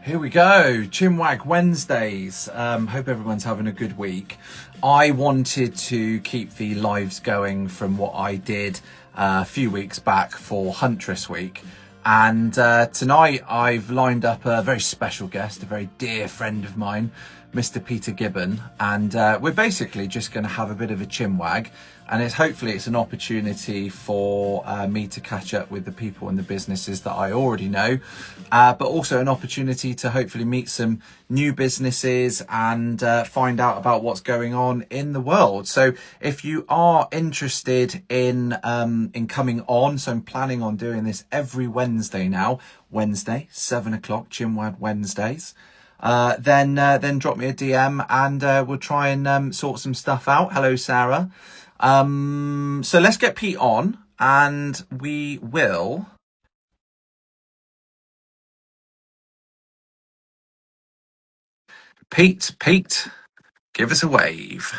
Here we go, Chinwag Wednesdays. Hope everyone's having a good week. I wanted to keep the lives going from what I did a few weeks back for Huntress Week. And tonight I've lined up a very special guest, a very dear friend of mine, Mr. Peter Gibbon. And we're basically just going to have a bit of a chinwag. And hopefully it's an opportunity for me to catch up with the people and the businesses that I already know, but also an opportunity to hopefully meet some new businesses and find out about what's going on in the world. So if you are interested in coming on, so I'm planning on doing this every Wednesday now, Wednesday, 7 o'clock, Chinwag Wednesdays. Then drop me a DM and we'll try and sort some stuff out. Hello, Sarah. So let's get Pete on and we will. Pete, give us a wave.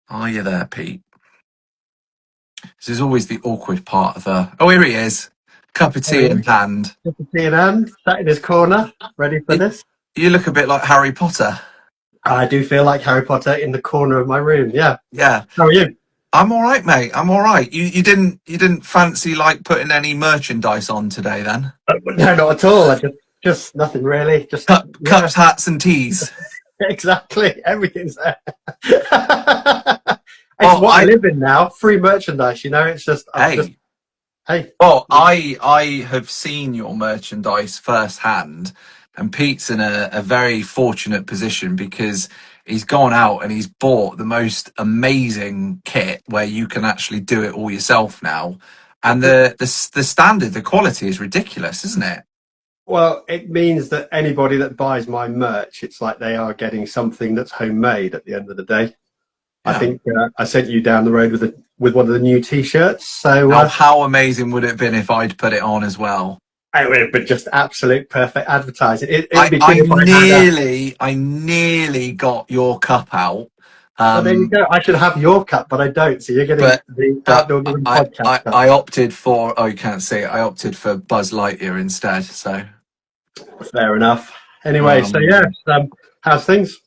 Are you there, Pete? This is always the awkward part of the... Oh, here he is. Cup of tea in hand. Cup of tea in hand, sat in his corner, ready for this. You look a bit like Harry Potter. I do feel like Harry Potter in the corner of my room, yeah. Yeah. How are you? I'm all right, mate. I'm all right. You didn't fancy like putting any merchandise on today, then? No, not at all. I just nothing really. Just cups, hats, and teas. Exactly, everything's there. It's what I live in now. Free merchandise, you know. It's just hey. Well, I have seen your merchandise firsthand, and Pete's in a very fortunate position because he's gone out and he's bought the most amazing kit where you can actually do it all yourself now. And the standard, the quality is ridiculous, isn't it? Well, it means that anybody that buys my merch, it's like they are getting something that's homemade at the end of the day. Yeah. I think I sent you down the road with one of the new T-shirts. So how amazing would it have been if I'd put it on as well? It would have been just absolute perfect advertising. I nearly got your cup out. Well, there you go. I should have your cup, but I don't. So you're getting the Outdoor Living podcast cup. I opted for. Oh, you can't see it. I opted for Buzz Lightyear instead. So fair enough. Anyway, so yeah, how's things?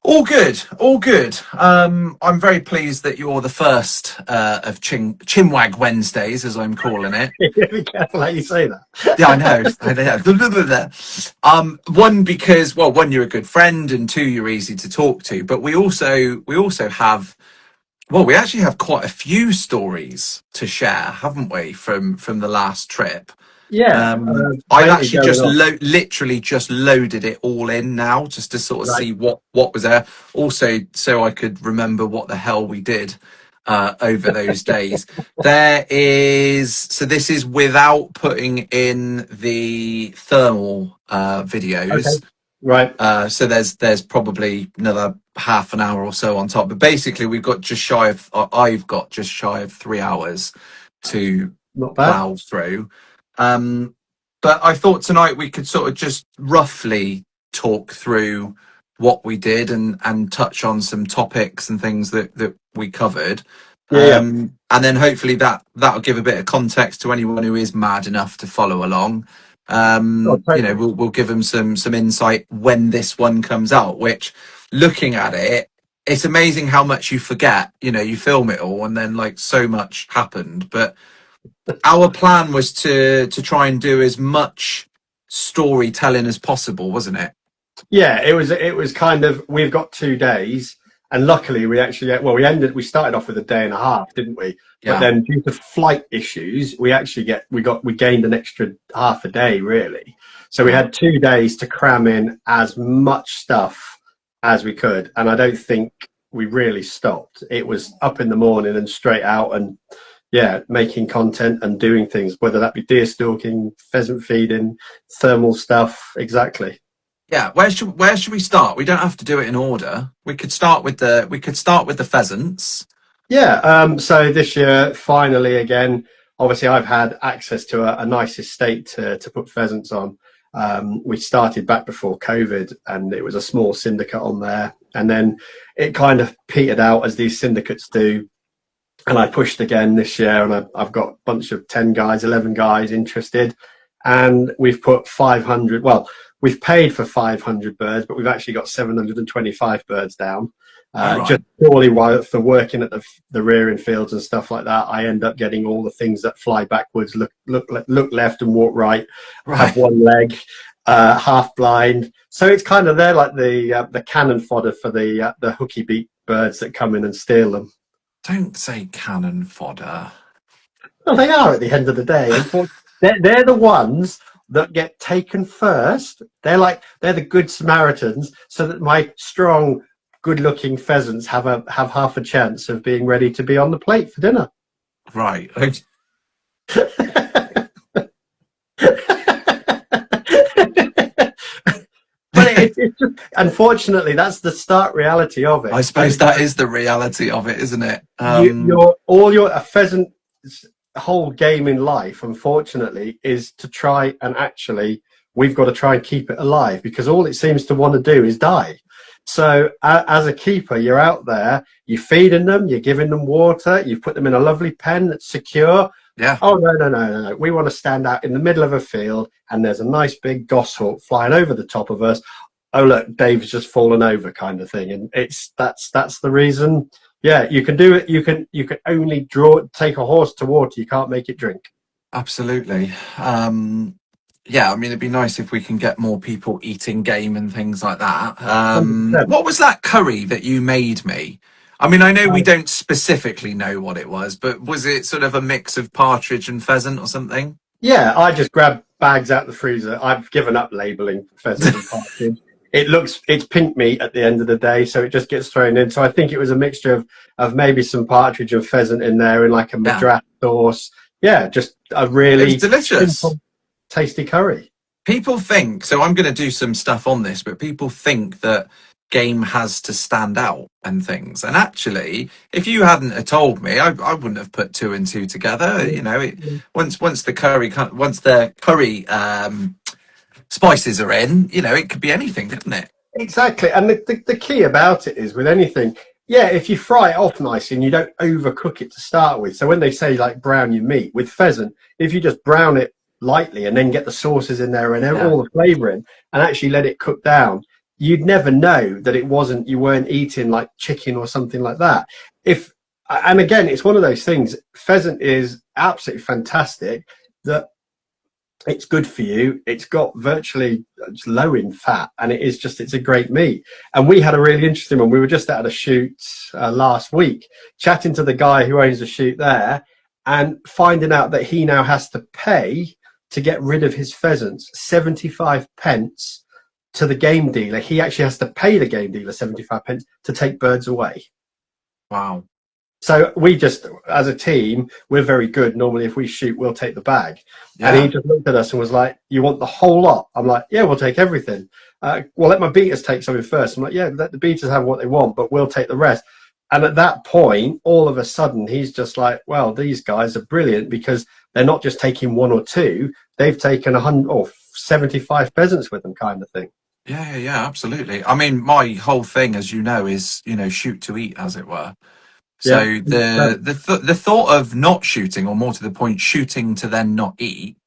All good, all good. I'm very pleased that you're the first of Chinwag Wednesdays, as I'm calling it. Be careful how you say that. Yeah, I know. One, because one, you're a good friend, and two, you're easy to talk to. But we also have, we actually have quite a few stories to share, haven't we, from the last trip? Yeah, I actually just literally just loaded it all in now, just to sort of see what was there. Also, so I could remember what the hell we did over those days. So this is without putting in the thermal videos. Okay. Right. So there's probably another half an hour or so on top. But basically, I've got just shy of 3 hours to plow through. But I thought tonight we could sort of just roughly talk through what we did and touch on some topics and things that we covered. And then hopefully that'll give a bit of context to anyone who is mad enough to follow along. We'll give them some insight when this one comes out, which, looking at it, it's amazing how much you forget. You film it all and then like so much happened, but our plan was to try and do as much storytelling as possible, wasn't it? Yeah, it was kind of, we've got 2 days, and luckily we started off with a day and a half, didn't we? Yeah. But then due to flight issues, we gained an extra half a day, really. So we had 2 days to cram in as much stuff as we could, and I don't think we really stopped. It was up in the morning and straight out, and making content and doing things, whether that be deer stalking, pheasant feeding, thermal stuff. Exactly. Yeah. Where should we start? We don't have to do it in order. We could start with the pheasants. Yeah. So this year, finally, again, obviously I've had access to a nice estate to put pheasants on. We started back before COVID, and it was a small syndicate on there, and then it kind of petered out, as these syndicates do. And I pushed again this year, and I've got a bunch of 10 guys, 11 guys interested. and we've put 500. Well, we've paid for 500 birds, but we've actually got 725 birds down. Right. Just purely while for working at the rearing fields and stuff like that, I end up getting all the things that fly backwards, look left and walk right, have one leg, half blind. So it's kind of they're like the cannon fodder for the hooky beak birds that come in and steal them. Don't say cannon fodder. Well, they are at the end of the day. They're the ones that get taken first. They're the good Samaritans, so that my strong, good-looking pheasants have half a chance of being ready to be on the plate for dinner. Right. But it's just, unfortunately, that's the stark reality of it. I suppose that is the reality of it, isn't it? A pheasant's whole game in life, unfortunately, is to try and we've got to try and keep it alive, because all it seems to want to do is die. So as a keeper, you're out there, you're feeding them, you're giving them water, you've put them in a lovely pen that's secure. Yeah. Oh, no. We want to stand out in the middle of a field and there's a nice big goshawk flying over the top of us. Oh, look, Dave's just fallen over, kind of thing. And that's the reason. Yeah, you can do it. You can only take a horse to water. You can't make it drink. Absolutely. Yeah, I mean, it'd be nice if we can get more people eating game and things like that. What was that curry that you made me? I mean, I know we don't specifically know what it was, but was it sort of a mix of partridge and pheasant or something? Yeah, I just grabbed bags out the freezer. I've given up labelling pheasant and partridge. It's pink meat at the end of the day, so it just gets thrown in. So I think it was a mixture of maybe some partridge and pheasant in there in like a madras sauce. Yeah, just a really delicious, simple, tasty curry. People think, so I'm going to do some stuff on this, but people think that game has to stand out and things. And actually, if you hadn't have told me, I wouldn't have put two and two together. You know, once the curry spices are in, you know, it could be anything, couldn't it? Exactly. And the key about it is with anything, yeah, if you fry it off nicely and you don't overcook it to start with. So when they say like brown your meat, with pheasant, if you just brown it lightly and then get the sauces in there and all the flavour in and actually let it cook down, you'd never know that you weren't eating like chicken or something like that. And again, it's one of those things, pheasant is absolutely fantastic, that it's good for you. It's got virtually low in fat, and it's a great meat. And we had a really interesting one. We were just at a shoot last week, chatting to the guy who owns the shoot there, and finding out that he now has to pay to get rid of his pheasants 75 pence to the game dealer. He actually has to pay the game dealer 75 pence to take birds away. Wow. So we just, as a team, we're very good. Normally, if we shoot, we'll take the bag. Yeah. And he just looked at us and was like, "You want the whole lot?" I'm like, "Yeah, we'll take everything." Well, let my beaters take something first. I'm like, "Yeah, let the beaters have what they want, but we'll take the rest." And at that point, all of a sudden, he's just like, "Well, these guys are brilliant because they're not just taking one or two; they've taken 100 or 75 pheasants with them," kind of thing. Yeah, absolutely. I mean, my whole thing, as you know, is shoot to eat, as it were. So the thought of not shooting, or more to the point, shooting to then not eat,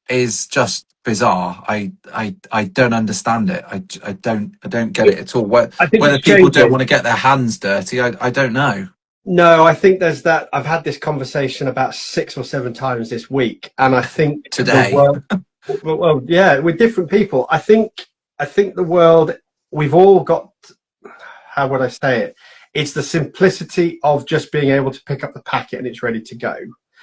is just bizarre. I don't understand it. I don't get it at all. Whether people don't want to get their hands dirty, I don't know. No, I think there's that. I've had this conversation about 6 or 7 times this week, and I think today. Well, yeah, with different people. I think the world, we've all got. How would I say it? It's the simplicity of just being able to pick up the packet and it's ready to go.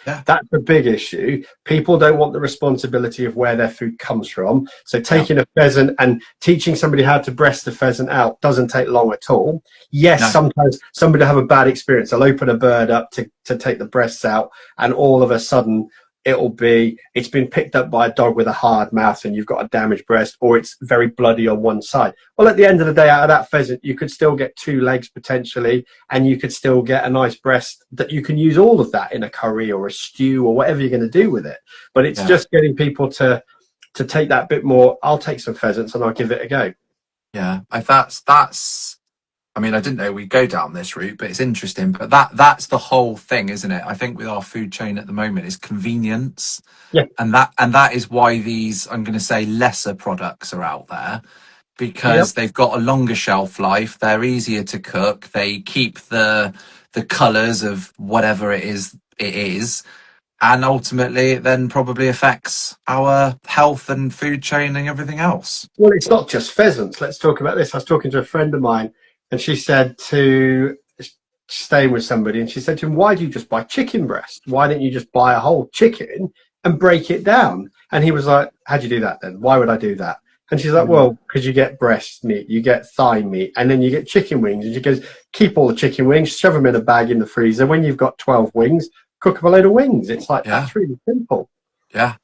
Yeah. That's a big issue. People don't want the responsibility of where their food comes from. So taking a pheasant and teaching somebody how to breast the pheasant out doesn't take long at all. Yes, sometimes somebody will have a bad experience. They'll open a bird up to take the breasts out, and all of a sudden it's been picked up by a dog with a hard mouth and you've got a damaged breast, or it's very bloody on one side. Well, at the end of the day, out of that pheasant, you could still get 2 legs potentially, and you could still get a nice breast that you can use all of that in a curry or a stew or whatever you're going to do with it. But it's just getting people to take that bit more. I'll take some pheasants and I'll give it a go. Yeah, that's I mean, I didn't know we'd go down this route, but it's interesting. But that's the whole thing, isn't it? I think with our food chain at the moment is convenience. Yeah. And that is why these, I'm going to say, lesser products are out there, Yep. because they've got a longer shelf life, they're easier to cook, they keep the colours of whatever it is, and ultimately it then probably affects our health and food chain and everything else. Well, it's not just pheasants. Let's talk about this. I was talking to a friend of mine, and she said to staying with somebody, and she said to him, "Why do you just buy chicken breast? Why don't you just buy a whole chicken and break it down?" And he was like, "How do you do that then? Why would I do that?" And she's like, "Well, because you get breast meat, you get thigh meat, and then you get chicken wings." And she goes, "Keep all the chicken wings, shove them in a bag in the freezer. When you've got 12 wings, cook up a load of wings." It's like, Yeah. that's really simple. Yeah.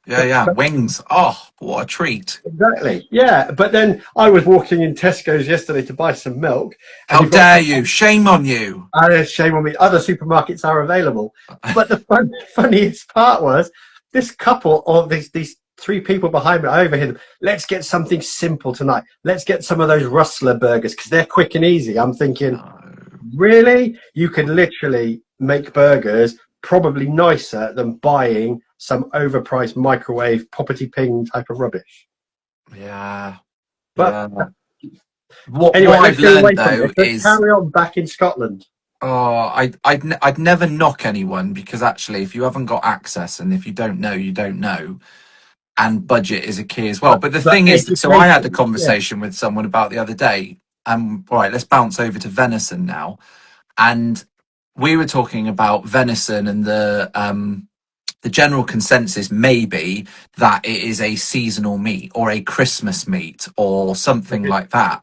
Wings. Oh, what a treat. Exactly. Yeah. But then I was walking in Tesco's yesterday to buy some milk. How dare you? Shame on you. Shame on me. Other supermarkets are available. But the funniest part was this couple, or these three people behind me, I overheard them. "Let's get something simple tonight. Let's get some of those Rustler burgers because they're quick and easy." I'm thinking, really? You could literally make burgers probably nicer than buying some overpriced microwave poppity ping type of rubbish. Yeah. But What anyway, I've learned though is, carry on back in Scotland. oh, I'd never knock anyone, because actually, if you haven't got access and if you don't know, you don't know. And budget is a key as well. But the thing is, so I had a conversation with someone about the other day. All right, let's bounce over to venison now. And we were talking about venison, and the general consensus may be that it is a seasonal meat or a Christmas meat or something like that.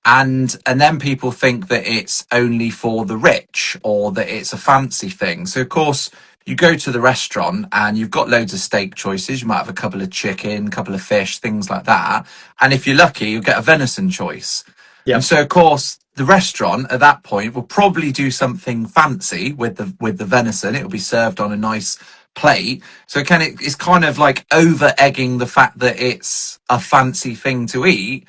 And then people think that it's only for the rich or that it's a fancy thing. So of course you go to the restaurant and you've got loads of steak choices. You might have a couple of chicken, a couple of fish, things like that. And if you're lucky, you'll get a venison choice. Yeah. And so of course the restaurant at that point will probably do something fancy with the venison. It will be served on a nice plate. So it's kind of like over egging the fact that it's a fancy thing to eat.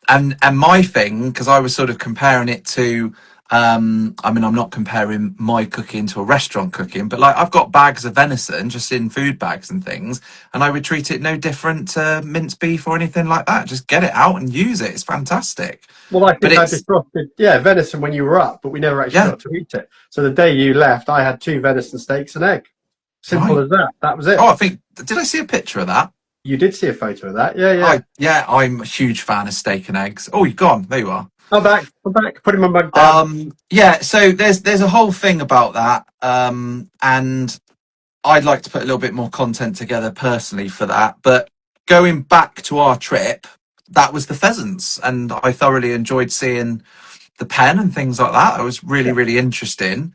And my thing, because I was sort of comparing it to, I mean, I'm not comparing my cooking to a restaurant cooking, but like I've got bags of venison just in food bags and things, and I would treat it no different to minced beef or anything like that. Just get it out and use it. It's fantastic. Well, I think I defrosted, venison when you were up, but we never actually got to eat it. So the day you left, I had 2 venison steaks and egg. Simple as that. That was it. Oh, did I see a picture of that? You did see a photo of that, yeah. I'm a huge fan of steak and eggs. Oh, you've gone. There you are. I'm back. Putting my mug down. So there's a whole thing about that, and I'd like to put a little bit more content together personally for that. But going back to our trip, that was the pheasants, and I thoroughly enjoyed seeing the pen and things like that. It was really, really interesting.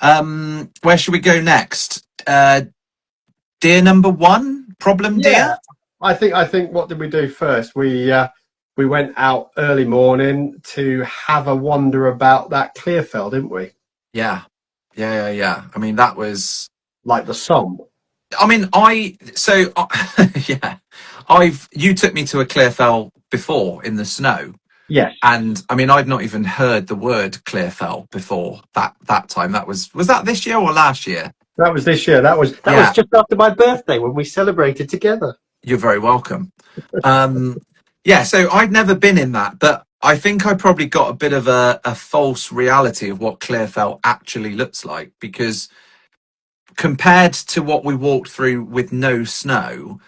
Where should we go next? Deer number 1. Problem deer? I think what did we do first? We went out early morning to have a wander about that Clearfell, didn't we? Yeah. I mean, that was like the Somme. I mean, you took me to a Clearfell before in the snow. Yes. And I mean, I'd not even heard the word Clearfell before that time. Was that this year or last year? That was this year. That was just after my birthday when we celebrated together. You're very welcome. So I'd never been in that, but I think I probably got a bit of a false reality of what Clearfell actually looks like, because compared to what we walked through with no snow,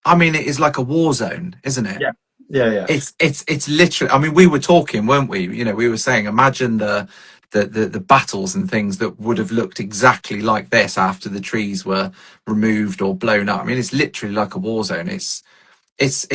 I mean, it is like a war zone, isn't it? Yeah. It's literally, I mean, we were talking, weren't we? You know, we were saying, imagine the battles and things that would have looked exactly like this after the trees were removed or blown up. I mean, it's literally like a war zone. It's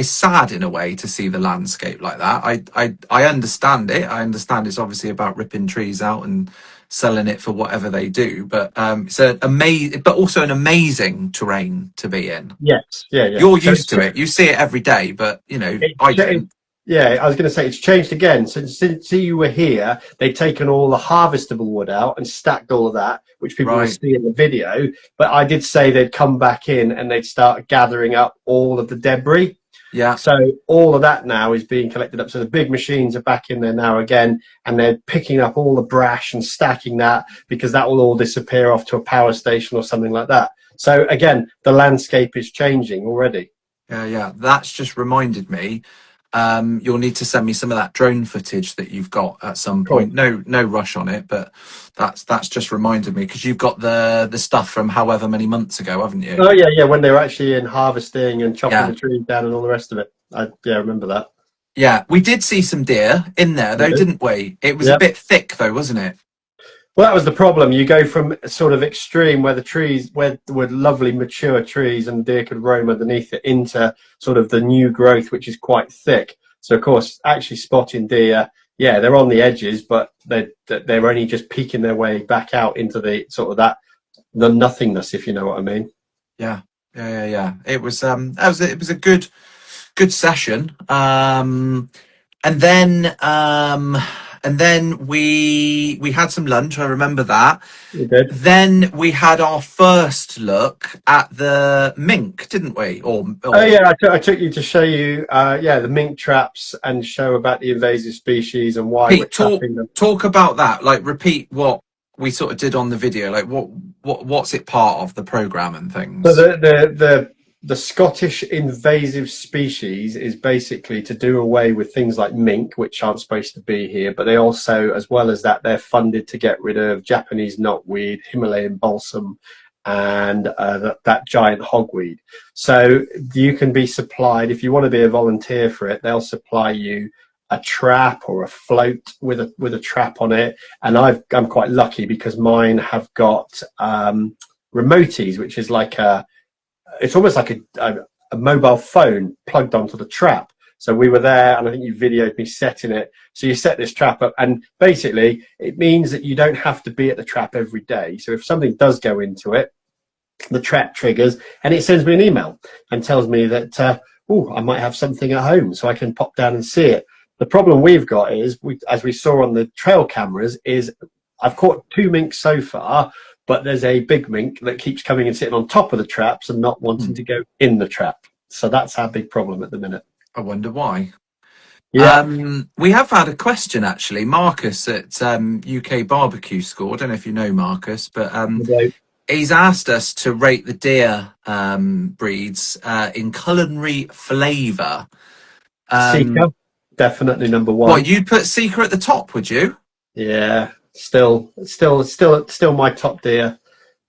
sad in a way to see the landscape like that. I understand it. I understand it's obviously about ripping trees out and selling it for whatever they do, but it's but also an amazing terrain to be in. Yes, yeah. You're used to it. You see it every day, but you know, I don't. Yeah, I was going to say it's changed again. Since you were here, they've taken all the harvestable wood out and stacked all of that, which people will see in the video. But I did say they'd come back in and they'd start gathering up all of the debris. Yeah. So all of that now is being collected up. So the big machines are back in there now again, and they're picking up all the brash and stacking that, because that will all disappear off to a power station or something like that. So again, the landscape is changing already. Yeah. That's just reminded me. You'll need to send me some of that drone footage that you've got at some Cool. point. No rush on it, but that's just reminded me, because you've got the stuff from however many months ago, haven't you? Oh yeah, when they were actually in harvesting and chopping Yeah. the trees down and all the rest of it. I remember that. Yeah, we did see some deer in there though, didn't we? It was a Yeah. bit thick though, wasn't it? Well, that was the problem. You go from sort of extreme where the trees, where were lovely mature trees and deer could roam underneath it, into sort of the new growth, which is quite thick. So of course, actually spotting deer, yeah, they're on the edges, but they're only just peeking their way back out into the sort of the nothingness, if you know what I mean. Yeah. It was it was a good session. And then we had some lunch. I remember that. You did. Then we had our first look at the mink, didn't we? Oh yeah, I took you to show you, the mink traps and show about the invasive species and why we're Pete, trapping them. talk about that. Like, repeat what we sort of did on the video. Like, what's it part of the program and So things? the Scottish invasive species is basically to do away with things like mink, which aren't supposed to be here, but they also, as well as that, they're funded to get rid of Japanese knotweed, Himalayan balsam, and that giant hogweed. So you can be supplied, if you want to be a volunteer for it, they'll supply you a trap or a float with a trap on it. And I'm quite lucky because mine have got remoties, which is like it's almost like a mobile phone plugged onto the trap. So we were there, and I think you videoed me setting it. So you set this trap up, and basically it means that you don't have to be at the trap every day. So if something does go into it, the trap triggers, and it sends me an email and tells me that, I might have something at home, so I can pop down and see it. The problem we've got is, as we saw on the trail cameras, is I've caught 2 minks so far, but there's a big mink that keeps coming and sitting on top of the traps and not wanting to go in the trap. So that's our big problem at the minute. I wonder why. Yeah. We have had a question actually. Marcus at UK Barbecue School. I don't know if you know Marcus, but he's asked us to rate the deer breeds in culinary flavour. Seeker, definitely number 1. What, you'd put Seeker at the top, would you? Yeah, still my top deer.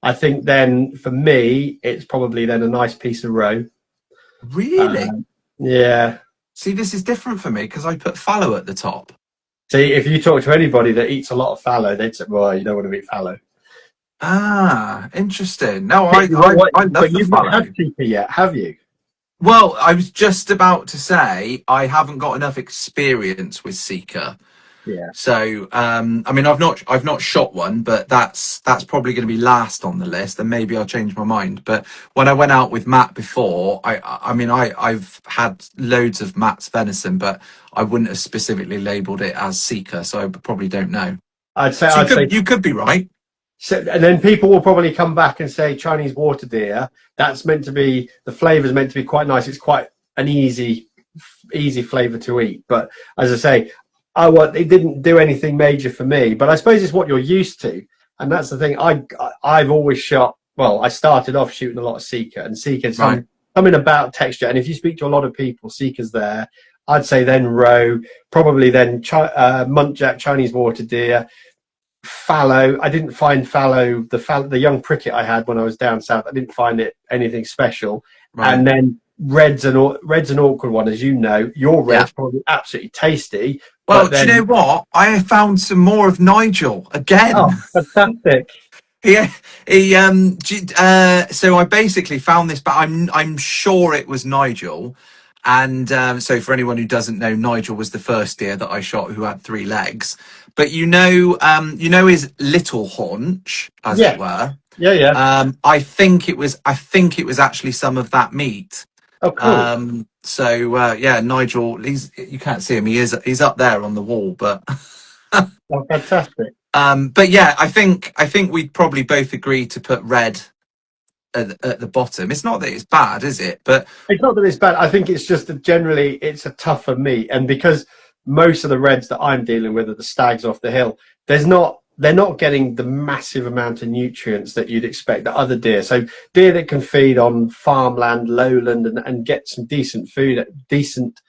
I think then for me, it's probably then a nice piece of roe. Really? Yeah. See, this is different for me because I put fallow at the top. See, if you talk to anybody that eats a lot of fallow, they'd say, "Well, you don't want to eat fallow." Ah, interesting. No, I love but the you've fallow. not had seeker yet, have you? Well, I was just about to say I haven't got enough experience with Seeker. Yeah. So, I mean, I've not shot one, but that's probably going to be last on the list, and maybe I'll change my mind. But when I went out with Matt before, I've had loads of Matt's venison, but I wouldn't have specifically labelled it as Seeker, so I probably don't know. I'd say You could be right. So, and then people will probably come back and say Chinese water deer. That's meant to be, the flavour's meant to be quite nice. It's quite an easy flavour to eat. But as I say, it didn't do anything major for me. But I suppose it's what you're used to, and that's the thing. I've always shot. Well, I started off shooting a lot of Seeker, and Seeker's something about texture. And if you speak to a lot of people, Seeker's there. I'd say then roe, probably then muntjac, Chinese water deer. Fallow, I didn't find fallow, the young pricket I had when I was down south, I didn't find it anything special. And then red's an awkward one, as you know. Your red's probably absolutely tasty. Well, do you know what? I found some more of Nigel again. Oh, fantastic. So I basically found this, but I'm sure it was Nigel. And so for anyone who doesn't know, Nigel was the first deer that I shot who had 3 legs. But you know his little haunch, as it were. Yeah. I think it was actually some of that meat. Oh, cool. Nigel, you can't see him. He's up there on the wall, but oh, fantastic. But yeah, I think we'd probably both agree to put red at the bottom. It's not that it's bad, is it? But it's not that it's bad. I think it's just that generally it's a tougher meat, and because most of the reds that I'm dealing with are the stags off the hill, they're not getting the massive amount of nutrients that you'd expect that other deer. So deer that can feed on farmland, lowland, and get some decent food, decent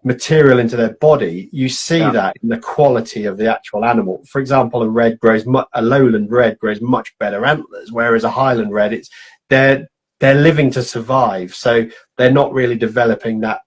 material into their body, you see that in the quality of the actual animal. For example, a lowland red grows much better antlers, whereas a highland red, they're living to survive, so they're not really developing that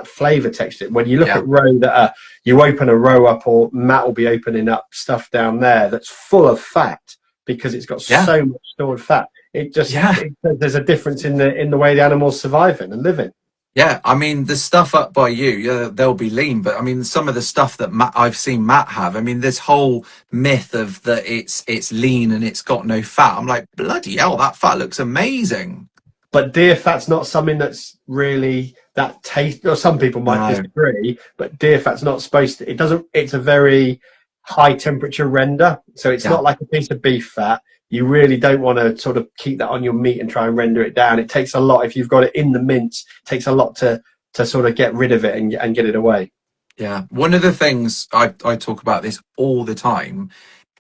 flavor texture. When you look at roe that you open a roe up, or Matt will be opening up stuff down there that's full of fat because it's got so much stored fat. There's a difference in the way the animal's surviving and living. Yeah, I mean, the stuff up by you, they'll be lean, but I mean, some of the stuff that I've seen Matt have, I mean, this whole myth of that it's lean and it's got no fat. I'm like, bloody hell, that fat looks amazing. But deer fat's not something that's really that taste. Or some people might disagree, but deer fat's not supposed to. It doesn't. It's a very high temperature render, so it's not like a piece of beef fat. You really don't want to sort of keep that on your meat and try and render it down. It takes a lot. If you've got it in the mince, it takes a lot to sort of get rid of it and get it away. Yeah. One of the things I talk about this all the time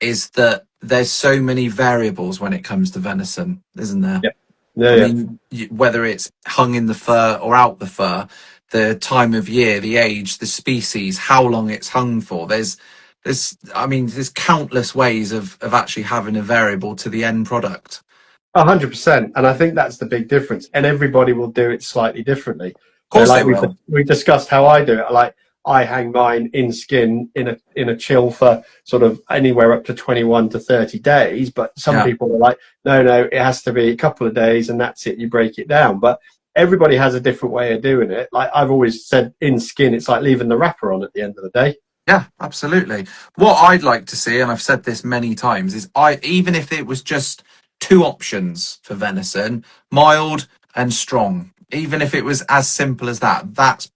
is that there's so many variables when it comes to venison, isn't there? Yeah. I mean, whether it's hung in the fur or out the fur, the time of year, the age, the species, how long it's hung for. There's countless ways of actually having a variable to the end product. 100%, and I think that's the big difference. And everybody will do it slightly differently. Of course, they will. We discussed how I do it. Like, I hang mine in skin in a chill for sort of anywhere up to 21 to 30 days. But some people are like, no, it has to be a couple of days and that's it. You break it down. But everybody has a different way of doing it. Like I've always said, in skin, it's like leaving the wrapper on at the end of the day. Yeah, absolutely. What I'd like to see, and I've said this many times, is even if it was just two options for venison, mild and strong, even if it was as simple as that, that's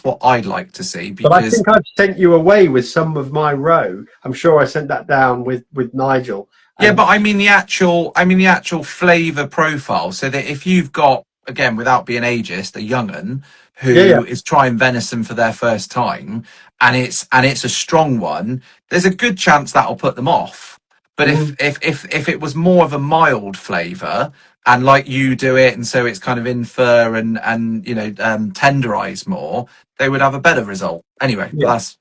what I'd like to see. Because... But I think I've sent you away with some of my roe. I'm sure I sent that down with Nigel. Yeah, but I mean the actual flavour profile. So that if you've got, again, without being ageist, a young'un who is trying venison for their first time, and it's a strong one, there's a good chance that'll put them off. But if it was more of a mild flavour, and like you do it, and so it's kind of in fur and tenderized more, they would have a better result. Anyway, that's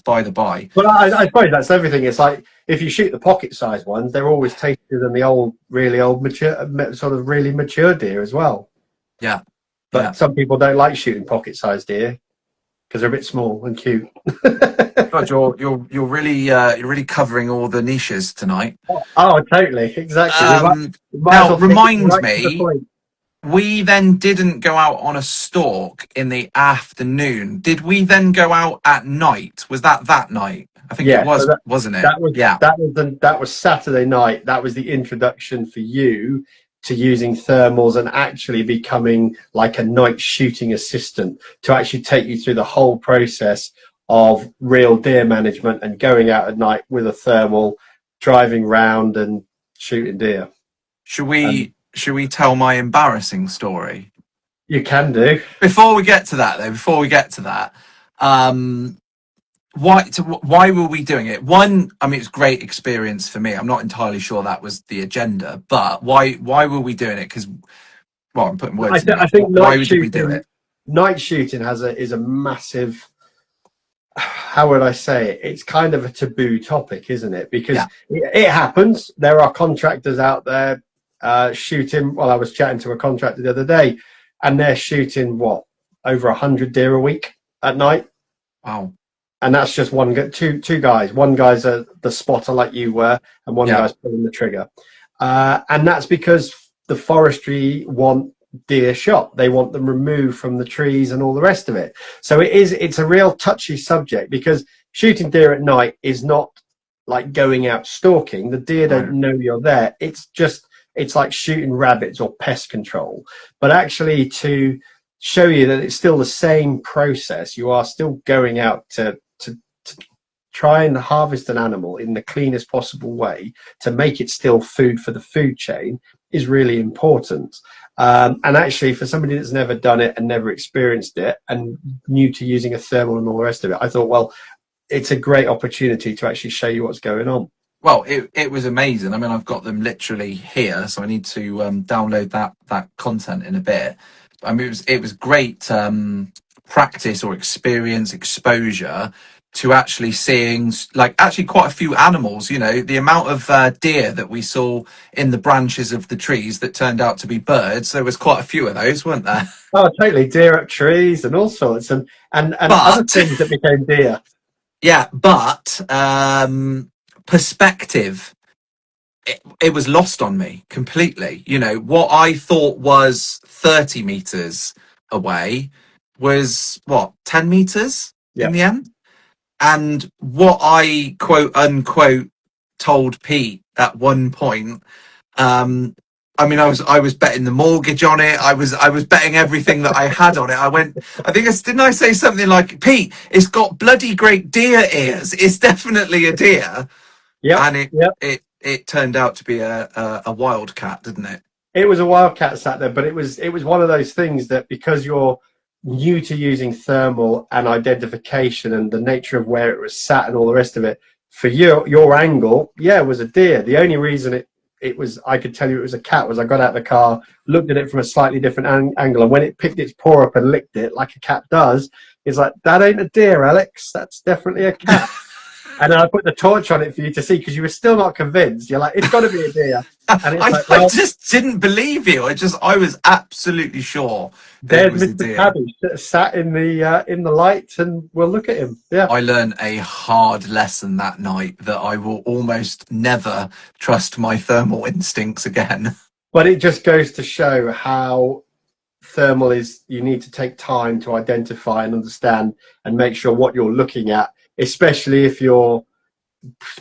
by the by. But I suppose that's everything. It's like if you shoot the pocket-sized ones, they're always tastier than the really old mature deer as well. Yeah. But some people don't like shooting pocket-sized deer because they're a bit small and cute. God, you're really covering all the niches tonight. Oh, totally, exactly. Now, remind me, we then didn't go out on a stalk in the afternoon. Did we then go out at night? Was that night? I think it was, wasn't it? That was Saturday night. That was the introduction for you to using thermals and actually becoming like a night shooting assistant, to actually take you through the whole process of real deer management and going out at night with a thermal, driving round and shooting deer. Should we tell my embarrassing story? You can do. Before we get to that, why were we doing it? One, I mean, it's a great experience for me. I'm not entirely sure that was the agenda, but why were we doing it? Because, well, I'm putting words in. I think why did we do it? Night shooting is a massive, how would I say it? It's kind of a taboo topic, isn't it? Because it happens. There are contractors out there shooting. Well, I was chatting to a contractor the other day, and they're shooting over 100 deer a week at night. Wow. And that's just two guys. One guy's the spotter like you were, and one guy's pulling the trigger. And that's because the forestry want deer shot. They want them removed from the trees and all the rest of it. So it's a real touchy subject, because shooting deer at night is not like going out stalking. The deer don't know you're there. It's like shooting rabbits or pest control. But actually, to show you that it's still the same process, you are still going out to try and harvest an animal in the cleanest possible way to make it still food for the food chain. is really important. And actually, for somebody that's never done it and never experienced it and new to using a thermal and all the rest of it, I thought, well, it's a great opportunity to actually show you what's going on. Well, it was amazing. I mean, I've got them literally here, so I need to download that content in a bit. I mean, it was great practice or experience exposure to actually seeing like actually quite a few animals. You know, the amount of deer that we saw in the branches of the trees that turned out to be birds. There was quite a few of those, weren't there? Oh, totally. Deer up trees and all sorts, and other But things that became deer. yeah, but perspective. It was lost on me completely. You know, what I thought was 30 meters away was what, 10 meters Yeah. in the end? And what I quote unquote told Pete at one point, I mean, I was betting the mortgage on it. I was betting everything that I had on it. Didn't I say something like, Pete, it's got bloody great deer ears. It's definitely a deer. Yeah. And it turned out to be a wildcat, didn't it? It was a wildcat sat there, but it was one of those things that because you're new to using thermal and identification and the nature of where it was sat and all the rest of it, for your angle, yeah, it was a deer. The only reason it was, I could tell you it was a cat, was I got out of the car, looked at it from a slightly different angle, and when it picked its paw up and licked it like a cat does, it's like, that ain't a deer, Alex. That's definitely a cat. And then I put the torch on it for you to see because you were still not convinced. You're like, it's got to be a deer. And it's like, well, I just didn't believe you. I was absolutely sure that it was a Mr. deer. Cabbage sat in the light, and we'll look at him. Yeah. I learned a hard lesson that night that I will almost never trust my thermal instincts again. But it just goes to show how thermal is. You need to take time to identify and understand and make sure what you're looking at, especially if you're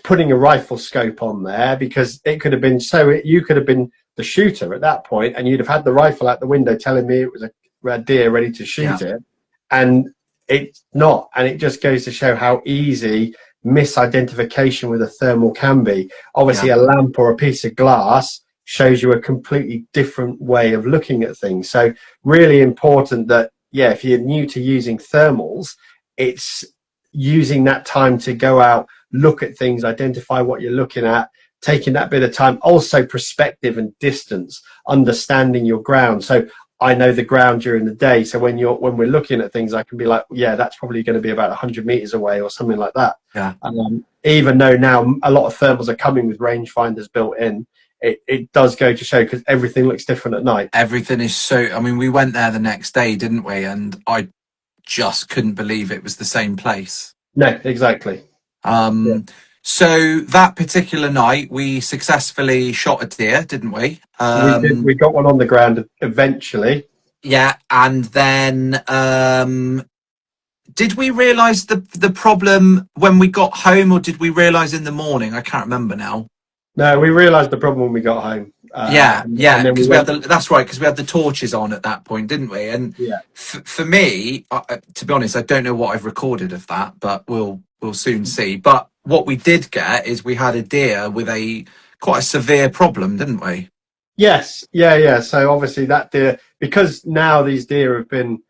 putting a rifle scope on there, because it could have been you could have been the shooter at that point and you'd have had the rifle out the window telling me it was a deer ready to shoot it, and it's not. And it just goes to show how easy misidentification with a thermal can be. Obviously, a lamp or a piece of glass shows you a completely different way of looking at things. So really important that, if you're new to using thermals, it's using that time to go out, look at things, identify what you're looking at, taking that bit of time. Also perspective and distance, understanding your ground. So I know the ground during the day, so when we're looking at things, I can be like, that's probably going to be about 100 meters away or something like that. Even though now a lot of thermals are coming with rangefinders built in, it does go to show, because everything looks different at night. Everything is so, I mean, we went there the next day, didn't we? And I just couldn't believe it was the same place. No, exactly. So that particular night, we successfully shot a deer, didn't we? We did. We got one on the ground eventually. Yeah, and then did we realise the problem when we got home, or did we realise in the morning? I can't remember now. No, we realised the problem when we got home. Because that's right, because we had the torches on at that point, didn't we? And for me, to be honest, I don't know what I've recorded of that, but we'll soon see. But what we did get is we had a deer with quite a severe problem, didn't we? Yes, yeah. So obviously that deer, because now these deer have been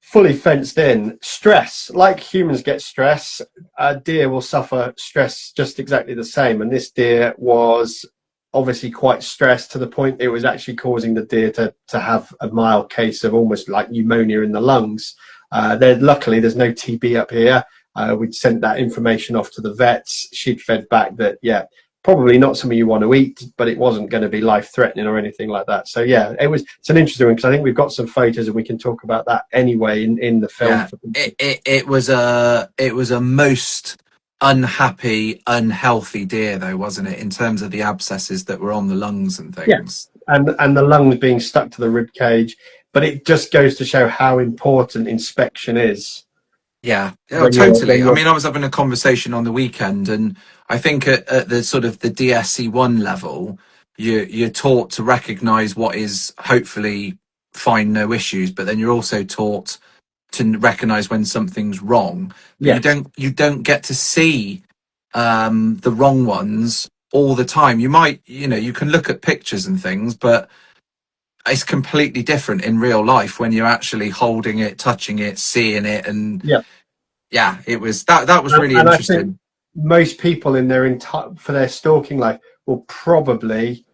fully fenced in, stress, like humans get stress, a deer will suffer stress just exactly the same. And this deer was obviously quite stressed to the point it was actually causing the deer to have a mild case of almost like pneumonia in the lungs. Luckily, there's no TB up here. We'd sent that information off to the vets. She'd fed back that, probably not something you want to eat, but it wasn't going to be life-threatening or anything like that. So it's an interesting one, because I think we've got some photos and we can talk about that anyway in the film. It was a most unhappy, unhealthy deer, though, wasn't it, in terms of the abscesses that were on the lungs and things. And the lungs being stuck to the rib cage. But it just goes to show how important inspection is. Totally. I mean, I was having a conversation on the weekend, and I think at the sort of the DSC1 level, you're taught to recognise what is hopefully fine, no issues, but then you're also taught to recognise when something's wrong. But you don't get to see the wrong ones all the time. You might, you can look at pictures and things, but it's completely different in real life when you're actually holding it, touching it, seeing it. And Yeah. yeah, it was that was really And I think interesting. most people in their for their stalking life will probably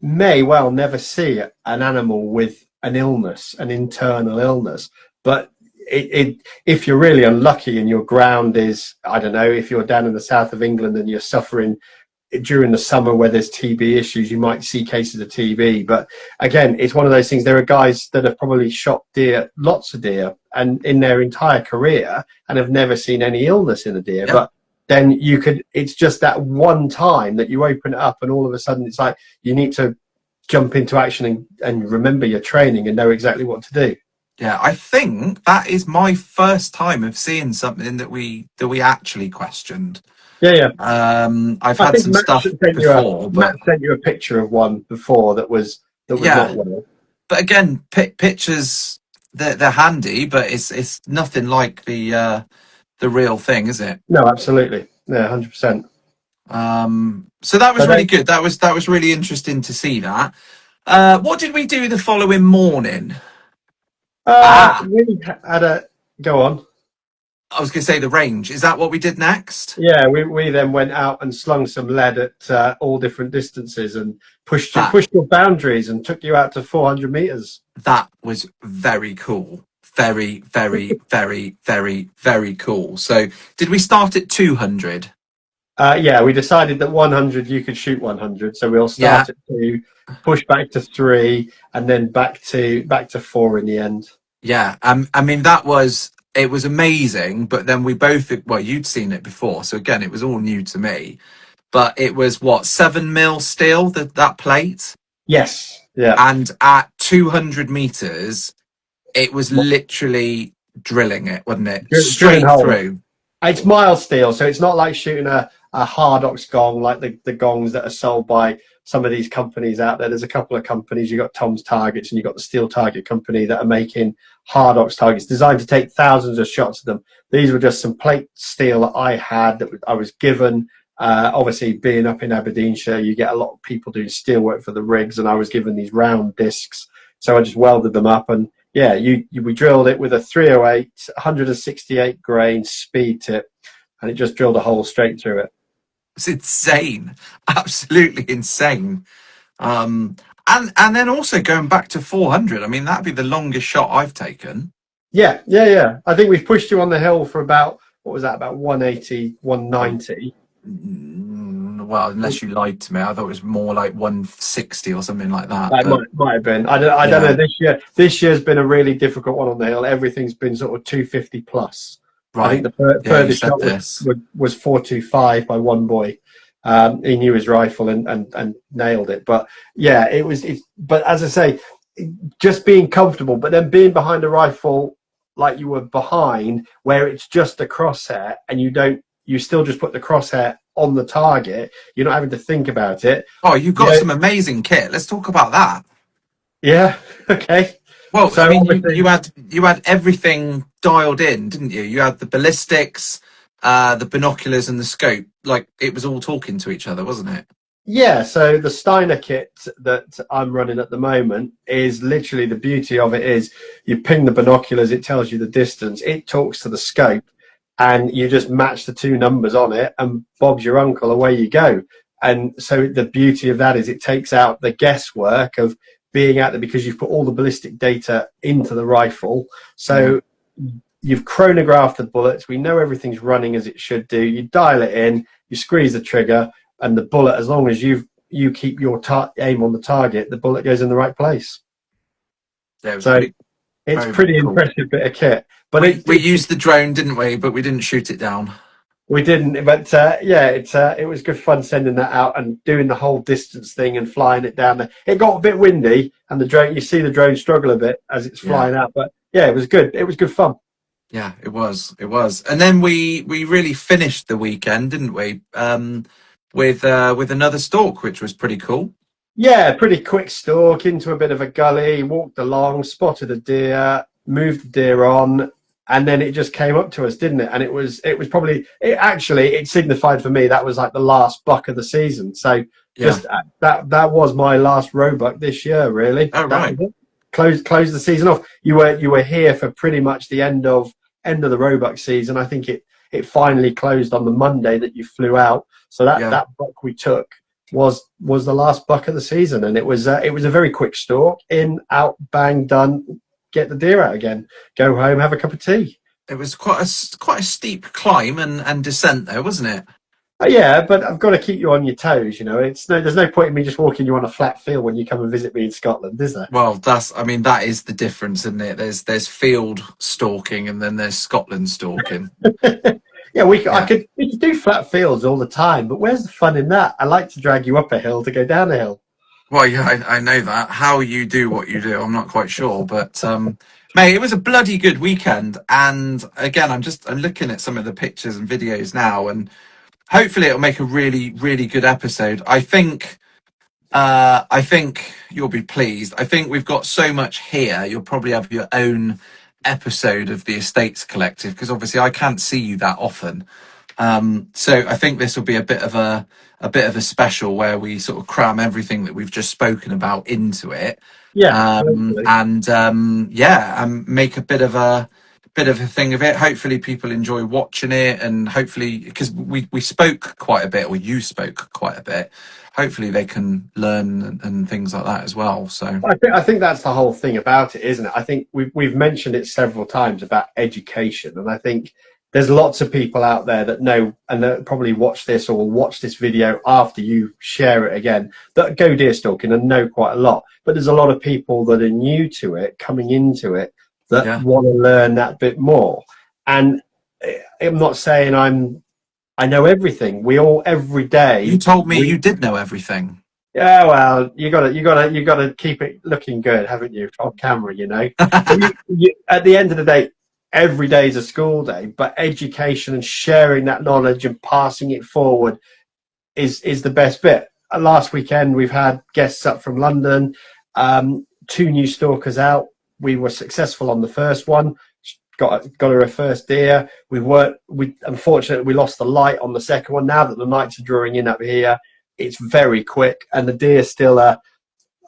may well never see an animal with an illness, an internal illness. But if you're really unlucky and your ground is, I don't know, if you're down in the south of England and you're suffering during the summer where there's TB issues, you might see cases of TB. But again, it's one of those things. There are guys that have probably shot deer, lots of deer, and in their entire career, and have never seen any illness in a deer. Yep. But then it's just that one time that you open it up and all of a sudden it's like you need to jump into action and remember your training and know exactly what to do. Yeah, I think that is my first time of seeing something that we actually questioned. Yeah. I've had some stuff before, but Matt sent you a picture of one before that was not well. But again, pictures they're handy, but it's nothing like the real thing, is it? No, absolutely. Yeah, 100%. So that was really good. That was really interesting to see that. What did we do the following morning? We had go on. I was going to say the range. Is that what we did next? Yeah, we then went out and slung some lead at all different distances and pushed your boundaries and took you out to 400 meters. That was very cool. Very, very, very, very, very cool. So did we start at 200? Yeah, we decided that 100 you could shoot 100. So we'll start at 2, push back to 3, and then back to 4 in the end. Yeah, I mean it was amazing, but then we both, well, you'd seen it before, so again, it was all new to me. But it was 7 mil steel, that plate? Yes, yeah. And at 200 meters, it was literally drilling it, wasn't it? Straight through. It's mild steel, so it's not like shooting a Hardox gong like the gongs that are sold by some of these companies out there. There's a couple of companies. You've got Tom's Targets and you've got the Steel Target company that are making Hardox targets designed to take thousands of shots of them. These were just some plate steel that I had that I was given. Obviously, being up in Aberdeenshire, you get a lot of people doing steel work for the rigs, and I was given these round discs. So I just welded them up, and yeah, we drilled it with a 308, 168 grain speed tip, and it just drilled a hole straight through it. It's insane, absolutely insane. And then also going back to 400. I mean, that'd be the longest shot I've taken. Yeah. I think we've pushed you on the hill for about, what was that, about 180, 190. Well, unless you lied to me, I thought it was more like 160 or something like that. That might have been. I don't know. This year's been a really difficult one on the hill. Everything's been sort of 250 plus. Right. I think the furthest shot was 425 by one boy. He knew his rifle and nailed it. But yeah, but as I say, just being comfortable, but then being behind a rifle like you were behind, where it's just a crosshair and you still just put the crosshair on the target. You're not having to think about it. Oh, you've got some amazing kit. Let's talk about that. Yeah. Okay. Well, so I mean, you had everything dialed in, didn't you? You had the ballistics, the binoculars, and the scope. Like, it was all talking to each other, wasn't it? Yeah. So the Steiner kit that I'm running at the moment is literally, the beauty of it is you ping the binoculars, it tells you the distance, it talks to the scope, and you just match the two numbers on it, and Bob's your uncle, away you go. And so the beauty of that is it takes out the guesswork of being out there, because you've put all the ballistic data into the rifle. So you've chronographed the bullets. We know everything's running as it should do. You dial it in, you squeeze the trigger, and the bullet, as long as you keep your aim on the target, the bullet goes in the right place. Yeah, so it's pretty cool. Impressive bit of kit. But we used the drone, didn't we? But we didn't shoot it down. We didn't, but yeah, it was good fun sending that out and doing the whole distance thing and flying it down there. It got a bit windy, and you see the drone struggle a bit as it's flying out, but yeah, it was good. It was good fun. Yeah, it was. And then we really finished the weekend, didn't we? With another stalk, which was pretty cool. Yeah, pretty quick stalk into a bit of a gully, walked along, spotted a deer, moved the deer on, and then it just came up to us, didn't it? And it was probably it signified for me that was like the last buck of the season. So Yeah. just that was my last roebuck this year, really. Oh, right. Close the season off. You were here for pretty much the end of the roebuck season. I think it finally closed on the Monday that you flew out. So that buck we took was the last buck of the season, and it was a very quick stalk. In, out, bang, done. Get the deer out again. Go home, have a cup of tea. It was quite a steep climb and descent there, wasn't it? Yeah, but I've got to keep you on your toes. There's no point in me just walking you on a flat field when you come and visit me in Scotland, is there? Well, that is the difference, isn't it? There's field stalking and then there's Scotland stalking. Yeah, we could do flat fields all the time, but where's the fun in that? I like to drag you up a hill to go down a hill. Well, yeah, I know that. How you do what you do, I'm not quite sure, but mate, it was a bloody good weekend. And again, I'm looking at some of the pictures and videos now, and hopefully it'll make a really, really good episode. I think you'll be pleased. I think we've got so much here. You'll probably have your own episode of the Estates Collective, because obviously I can't see you that often. So I think this will be a bit of a special where we sort of cram everything that we've just spoken about into it. Yeah, and make a bit of a thing of it. Hopefully people enjoy watching it, and hopefully, because we spoke quite a bit, or you spoke quite a bit, hopefully they can learn and things like that as well. So I think that's the whole thing about it, isn't it? I think we've mentioned it several times about education, and I think there's lots of people out there that know and that probably watch this or will watch this video after you share it again, that go deer stalking and know quite a lot. But there's a lot of people that are new to it, coming into it, that want to learn that bit more. And I'm not saying I know everything. We all, every day. You told me you did know everything. Yeah, well, you gotta keep it looking good, haven't you, on camera? At the end of the day, every day is a school day. But education and sharing that knowledge and passing it forward is the best bit. Last weekend we've had guests up from London, 2 new stalkers out. We were successful on the first one. Got her a first deer. Unfortunately we lost the light on the second one. Now that the nights are drawing in up here, it's very quick, and the deer still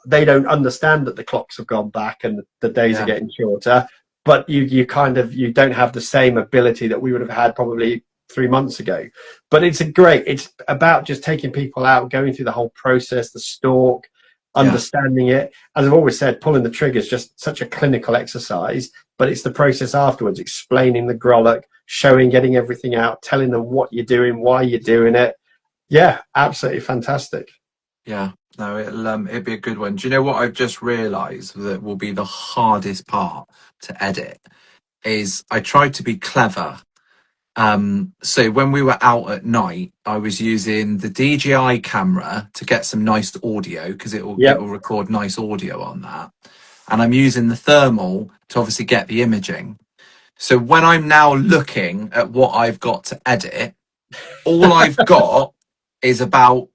they don't understand that the clocks have gone back and the days are getting shorter. But you don't have the same ability that we would have had probably 3 months ago. But it's about just taking people out, going through the whole process, the stalk, understanding it. As I've always said, pulling the trigger is just such a clinical exercise, but it's the process afterwards, explaining the grollock, getting everything out, telling them what you're doing, why you're doing it. Yeah, absolutely fantastic. Yeah, no, it'll be a good one. Do you know what I've just realised that will be the hardest part to edit? Is I tried to be clever. So when we were out at night, I was using the DJI camera to get some nice audio, because it will record nice audio on that. And I'm using the thermal to obviously get the imaging. So when I'm now looking at what I've got to edit, all I've got is about,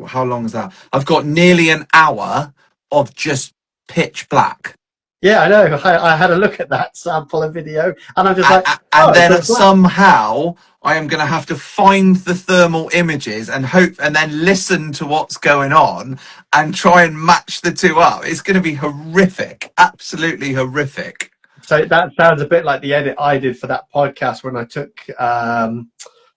how long is that? I've got nearly an hour of just pitch black. Yeah, I know. I had a look at that sample of video, and I'm just then somehow I am going to have to find the thermal images and then listen to what's going on and try and match the two up. It's going to be horrific, absolutely horrific. So that sounds a bit like the edit I did for that podcast when I took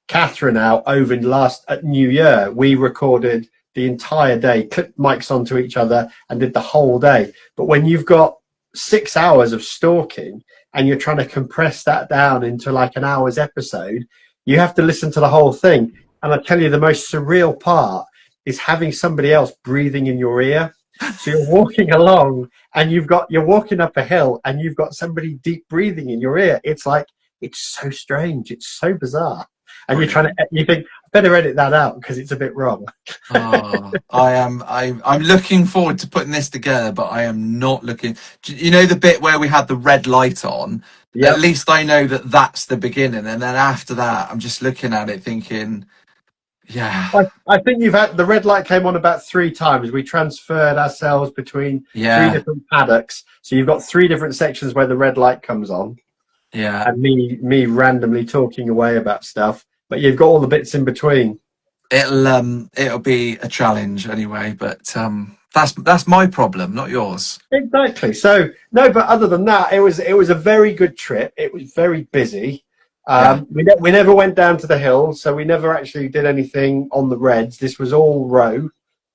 Catherine out over at New Year. We recorded the entire day, clipped mics onto each other, and did the whole day. But when you've got 6 hours of stalking and you're trying to compress that down into like an hour's episode, you have to listen to the whole thing. And I tell you, the most surreal part is having somebody else breathing in your ear. So you're walking along and you're walking up a hill and you've got somebody deep breathing in your ear. It's so strange, it's so bizarre. And you think, I better edit that out because it's a bit wrong. I'm looking forward to putting this together, but I am not looking. You know the bit where we had the red light on? Yep. At least I know that that's the beginning, and then after that, I'm just looking at it thinking, Yeah. I think you've had the red light came on about 3 times. We transferred ourselves between 3 different paddocks, so you've got 3 different sections where the red light comes on, Yeah. and me randomly talking away about stuff. But you've got all the bits in between. It'll be a challenge anyway, but that's my problem, not yours. Exactly. So no, but other than that, it was a very good trip. It was very busy. Yeah. We never went down to the hills, so we never actually did anything on the Reds. This was all row,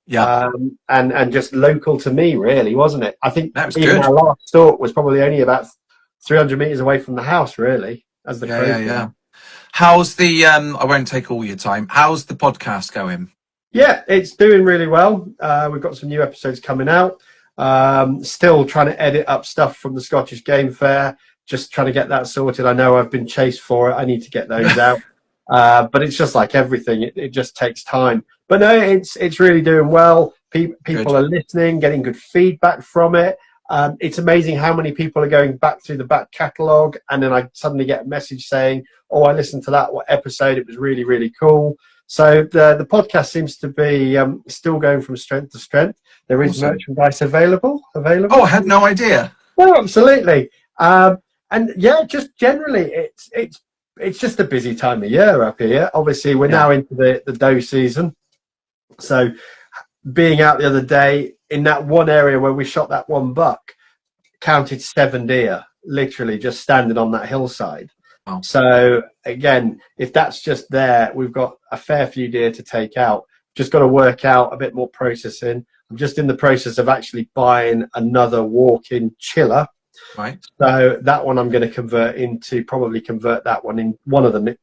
Yeah. and just local to me, really, wasn't it? I think That was even good. our last stalk was probably only about 300 meters away from the house, really, as the Yeah, crow yeah, flies. yeah. How's the I won't take all your time. How's the podcast going? Yeah, it's doing really well. We've got some new episodes coming out. Still trying to edit up stuff from the Scottish Game Fair. Just trying to get that sorted. I know I've been chased for it. I need to get those out. But it's just like everything. It just takes time. But no, it's really doing well. People are listening, getting good feedback from it. It's amazing how many people are going back through the back catalogue, and then I suddenly get a message saying, "Oh, I listened to that episode. It was really, really cool." So the podcast seems to be still going from strength to strength. There is merchandise available. Oh, I had no idea. Oh, absolutely. And yeah, just generally, it's just a busy time of year up here. Obviously, we're now into the doe season. So being out the other day in that one area where we shot that one buck, counted 7 deer, literally just standing on that hillside. Oh. So again, if that's just there, we've got a fair few deer to take out. Just got to work out a bit more processing. I'm just in the process of actually buying another walk-in chiller. Right. So that one I'm going to convert that one in one of them,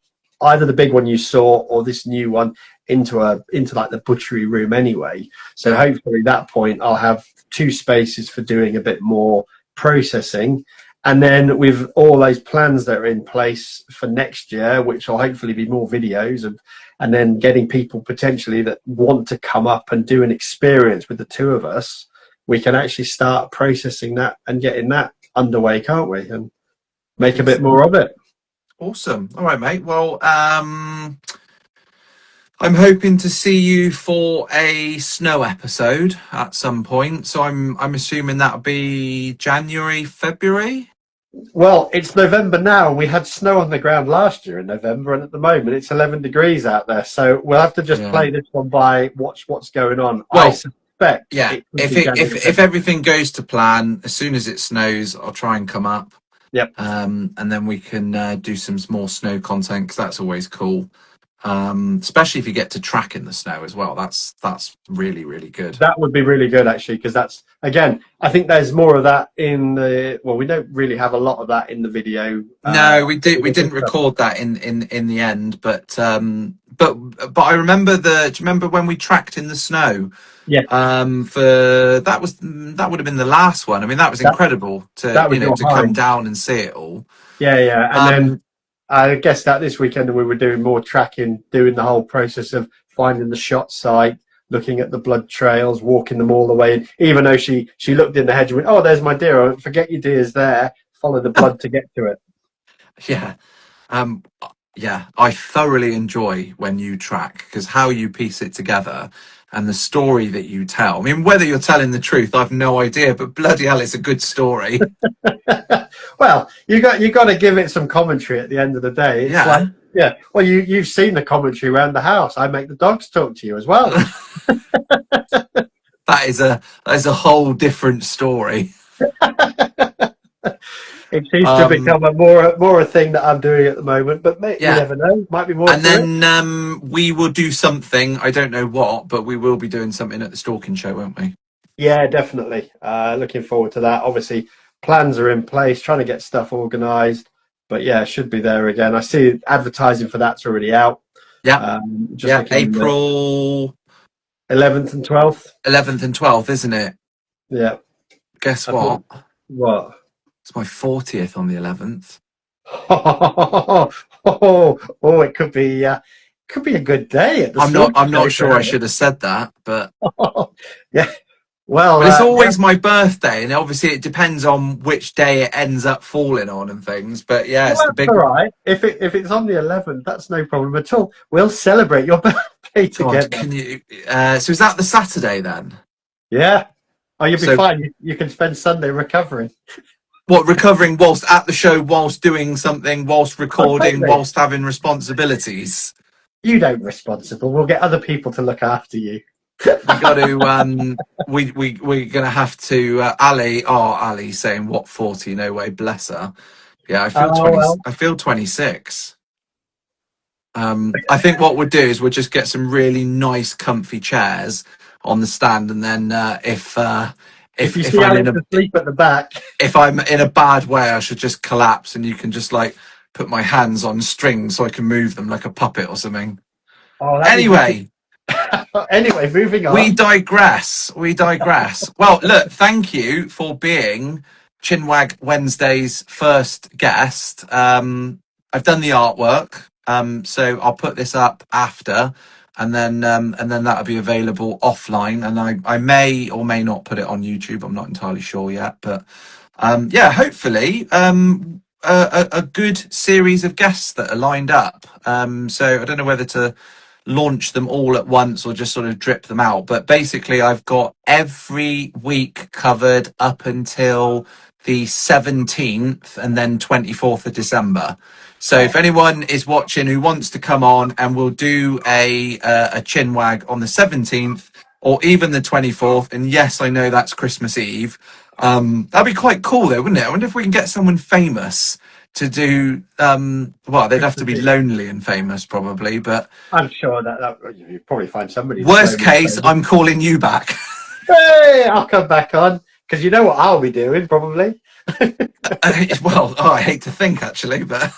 either the big one you saw or this new one into like the butchery room anyway. So hopefully at that point I'll have 2 spaces for doing a bit more processing. And then with all those plans that are in place for next year, which will hopefully be more videos of, and then getting people potentially that want to come up and do an experience with the 2 of us, we can actually start processing that and getting that underway, can't we? And make a bit more of it. Awesome. All right, mate. Well, I'm hoping to see you for a snow episode at some point. So I'm assuming that'll be January, February. Well, it's November now. We had snow on the ground last year in November, and at the moment it's 11 degrees out there. So we'll have to just play this one by watch what's going on. Well, I suspect. Yeah. If everything goes to plan, as soon as it snows, I'll try and come up. Yep. And then we can do some more snow content, because that's always cool. Especially if you get to track in the snow as well. That's really, really good. That would be really good, actually, because that's, again, I think there's more of that in the, well, we don't really have a lot of that in the video. No, we didn't record that in the end, but I remember do you remember when we tracked in the snow? Yeah. That would have been the last one. I mean, that was incredible to come down and see it all. Yeah, yeah. And then I guess that this weekend we were doing more tracking, doing the whole process of finding the shot site, looking at the blood trails, walking them all the way in. Even though she looked in the hedge and went, "Oh, there's my deer. Oh, forget your deer's there. Follow the blood to get to it." Yeah. Yeah, I thoroughly enjoy when you track, because how you piece it together and the story that you tell. I mean, whether you're telling the truth, I've no idea, but bloody hell, it's a good story. Well, you got to give it some commentary at the end of the day. It's well, you've seen the commentary around the house. I make the dogs talk to you as well. That is a whole different story. It seems to become more a thing that I'm doing at the moment, but you never know. Might be more. And then we will do something. I don't know what, but we will be doing something at the Stalking show, won't we? Yeah, definitely. Looking forward to that. Obviously, plans are in place, trying to get stuff organised. But yeah, should be there again. I see advertising for that's already out. Yeah. April 11th and 12th. 11th and 12th, isn't it? Yeah. Guess what? What? It's my 40th on the 11th. It could be a good day. I'm not sure I should have said that, but yeah. Well, Well, it's always my birthday, and obviously it depends on which day it ends up falling on and things. But yeah, well, it's the that's big all one. right. If it's on the 11th, that's no problem at all. We'll celebrate your birthday God, together. can you? So is that the Saturday then? Yeah. Oh, you'll be So fine. You can spend Sunday recovering. what? Recovering whilst at the show, whilst doing something, whilst Oh, recording, totally. whilst having responsibilities. You don't responsible. We'll get other people to look after you. We got to. We're gonna have to. Ali saying what 40? No way, bless her. Yeah, I feel Oh 20. well. I feel 26. I think what we'll do is we'll just get some really nice, comfy chairs on the stand, and then If you if see I'm Alex asleep at the back, if I'm in a bad way, I should just collapse, and you can just like put my hands on strings so I can move them like a puppet or something. oh, that'd be wicked. Anyway, Anyway, moving we on. digress. We digress. Well, look, thank you for being Chinwag Wednesday's first guest. I've done the artwork, so I'll put this up after, and then that'll be available offline. And I may or may not put it on YouTube. I'm not entirely sure yet, but yeah, hopefully a good series of guests that are lined up. So I don't know whether to launch them all at once or just sort of drip them out. But basically, I've got every week covered up until the 17th and then 24th of December. So if anyone is watching who wants to come on, and we'll do a chin wag on the 17th or even the 24th, and yes, I know that's Christmas Eve. That'd be quite cool though, wouldn't it? I wonder if we can get someone famous to do well, they'd have to be lonely and famous probably, but I'm sure that you probably find somebody. worst case, I'm calling you back. Hey, I'll come back on because you know what I'll be doing probably. Well, I hate to think actually, but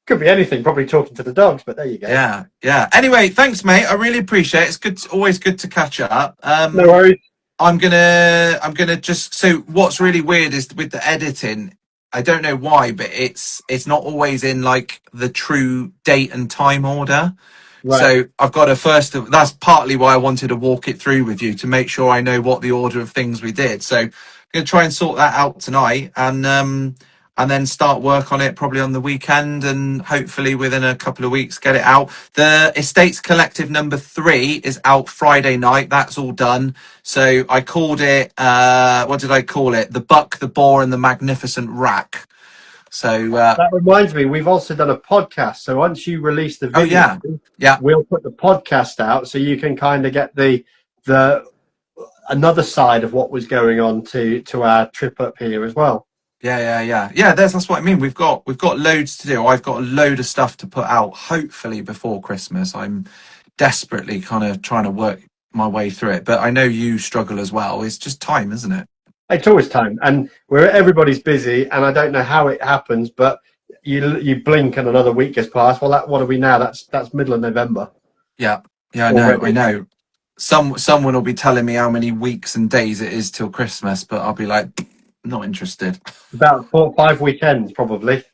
Could be anything. Probably talking to the dogs, but there you go. yeah. Anyway, thanks, mate. I really appreciate it. It's good. Always good to catch up. No worries. I'm gonna just. So what's really weird is with the editing. I don't know why, but it's not always in like the true date and time order. Right. So I've got to first. That's partly why I wanted to walk it through with you to make sure I know what the order of things we did. So I'm gonna try and sort that out tonight, and then start work on it probably on the weekend, and hopefully within a couple of weeks get it out. The Estates Collective #3 is out Friday night. That's all done. So I called it, what did I call it? The Buck, the Boar and the Magnificent Rack. So that reminds me, we've also done a podcast. So once you release the video, yeah, we'll put the podcast out so you can kind of get the another side of what was going on to our trip up here as well. Yeah. That's what I mean. We've got loads to do. I've got a load of stuff to put out, hopefully before Christmas. I'm desperately kind of trying to work my way through it, but I know you struggle as well. It's just time, isn't it? It's always time, and everybody's busy, and I don't know how it happens, but you blink and another week has passed. Well, what are we now? That's middle of November. Yeah, I know. Someone will be telling me how many weeks and days it is till Christmas, but I'll be like, not interested. About 4 or 5 weekends, probably.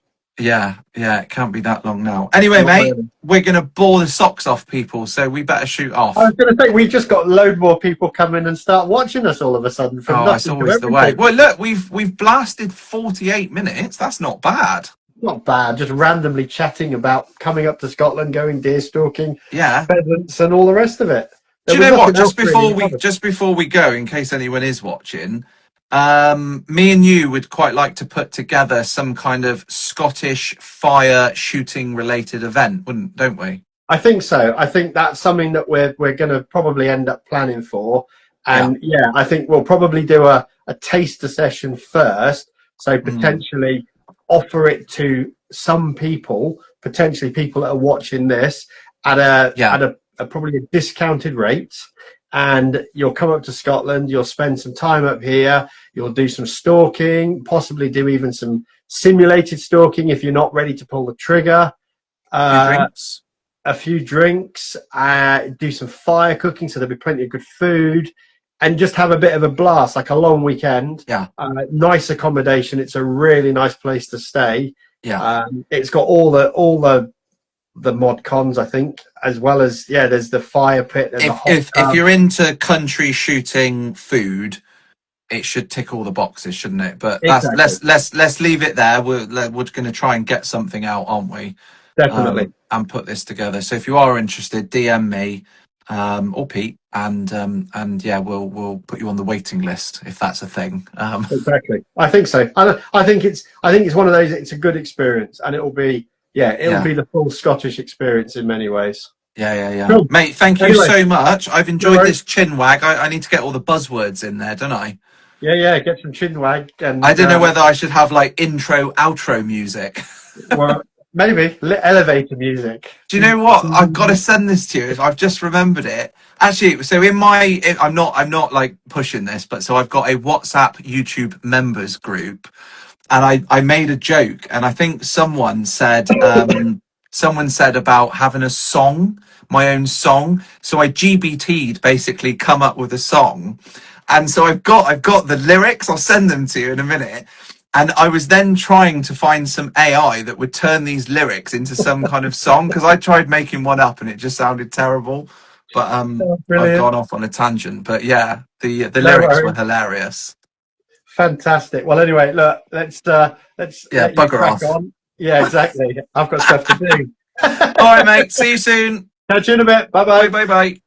Yeah, it can't be that long now. Anyway, mate, we're going to bore the socks off people, so we better shoot off. I was going to say, we've just got a load more people come in and start watching us all of a sudden. It's always the way. Well, look, we've blasted 48 minutes. That's not bad. Not bad, just randomly chatting about coming up to Scotland, going deer stalking, yeah, pheasants and all the rest of it. Do you know what? Just before we go, in case anyone is watching, me and you would quite like to put together some kind of Scottish fire shooting related event, don't we? I think so. I think that's something that we're going to probably end up planning for. And yeah, I think we'll probably do a taster session first. So potentially offer it to some people, potentially people that are watching this at a probably a discounted rate. And you'll come up to Scotland, you'll spend some time up here, you'll do some stalking, possibly do even some simulated stalking if you're not ready to pull the trigger. A few drinks, do some fire cooking, so there'll be plenty of good food, and just have a bit of a blast, like a long weekend. Nice accommodation. It's a really nice place to stay. It's got all the the mod cons, I think, as well as there's the fire pit. There's If you're into country shooting food, it should tick all the boxes, shouldn't it? But let's leave it there. We're going to try and get something out, aren't we? Definitely. And put this together. So if you are interested, DM me or Pete, and we'll put you on the waiting list if that's a thing. Exactly. I think so. I think it's one of those. It's a good experience, and it'll be be the full Scottish experience in many ways. Yeah. Cool. Mate, thank you so much. I've enjoyed this chinwag. I need to get all the buzzwords in there, don't I? Yeah. Get some chinwag. And I don't know whether I should have like intro, outro music. Well, maybe elevator music. Do you know what? I've got to send this to you. I've just remembered it. Actually, so I'm not like pushing this, but so I've got a WhatsApp YouTube members group, and I made a joke, and I think someone said about having a song, my own song. So I GBT'd basically come up with a song, and so I've got the lyrics. I'll send them to you in a minute. And I was then trying to find some AI that would turn these lyrics into some kind of song, because I tried making one up and it just sounded terrible. But I've gone off on a tangent. But yeah, the lyrics were hilarious. Fantastic. Well, anyway, look, let's bugger off. On. Yeah, exactly. I've got stuff to do. All right, mate. See you soon. Catch you in a bit. Bye. Bye.